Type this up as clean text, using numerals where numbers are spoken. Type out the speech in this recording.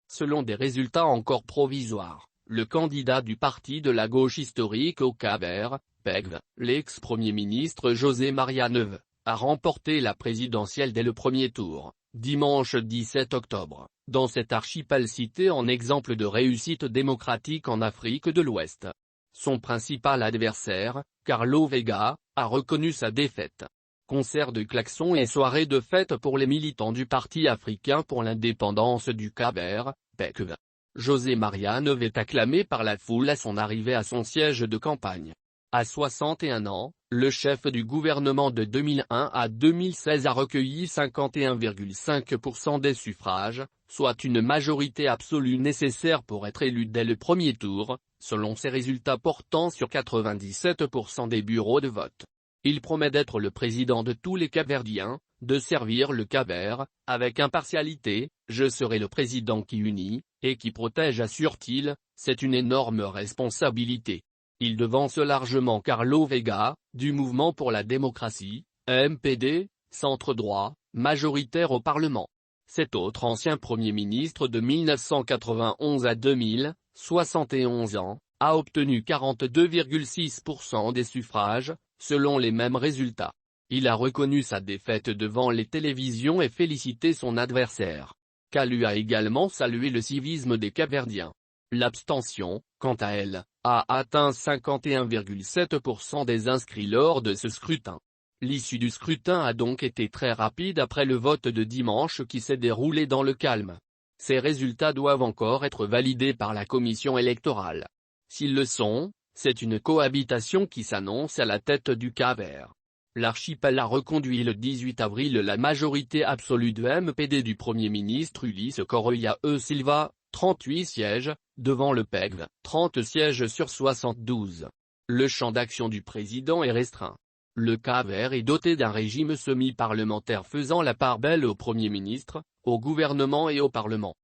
Selon des résultats encore provisoires, le candidat du parti de la gauche historique au Cap-Vert, PECV, l'ex-premier ministre José Maria Neuve, a remporté la présidentielle dès le premier tour, dimanche 17 octobre, dans cet archipel cité en exemple de réussite démocratique en Afrique de l'Ouest. Son principal adversaire, Carlos Vega, a reconnu sa défaite. Concert de klaxons et soirée de fête pour les militants du Parti africain pour l'indépendance du Cap-Vert, PECV. José Maria Neuve est acclamé par la foule à son arrivée à son siège de campagne. À 61 ans, le chef du gouvernement de 2001 à 2016 a recueilli 51,5% des suffrages, soit une majorité absolue nécessaire pour être élu dès le premier tour, selon ses résultats portant sur 97% des bureaux de vote. Il promet d'être le président de tous les Cap-Verdiens, de servir le Cap-Vert, avec impartialité. Je serai le président qui unit, et qui protège, assure-t-il, c'est une énorme responsabilité. Il devance largement Carlos Vega, du Mouvement pour la démocratie, MPD, centre-droit, majoritaire au Parlement. Cet autre ancien Premier ministre de 1991 à 2000, 71 ans, a obtenu 42,6% des suffrages, selon les mêmes résultats. Il a reconnu sa défaite devant les télévisions et félicité son adversaire. Calu a également salué le civisme des Cap-Verdiens. L'abstention, quant à elle, a atteint 51,7% des inscrits lors de ce scrutin. L'issue du scrutin a donc été très rapide après le vote de dimanche qui s'est déroulé dans le calme. Ces résultats doivent encore être validés par la commission électorale. S'ils le sont, c'est une cohabitation qui s'annonce à la tête du Cap-Vert. L'archipel a reconduit le 18 avril la majorité absolue de MPD du Premier ministre Ulysse Correia e Silva, 38 sièges, devant le PECV, 30 sièges sur 72. Le champ d'action du président est restreint. Le Cap-Vert est doté d'un régime semi-parlementaire faisant la part belle au Premier ministre, au gouvernement et au Parlement.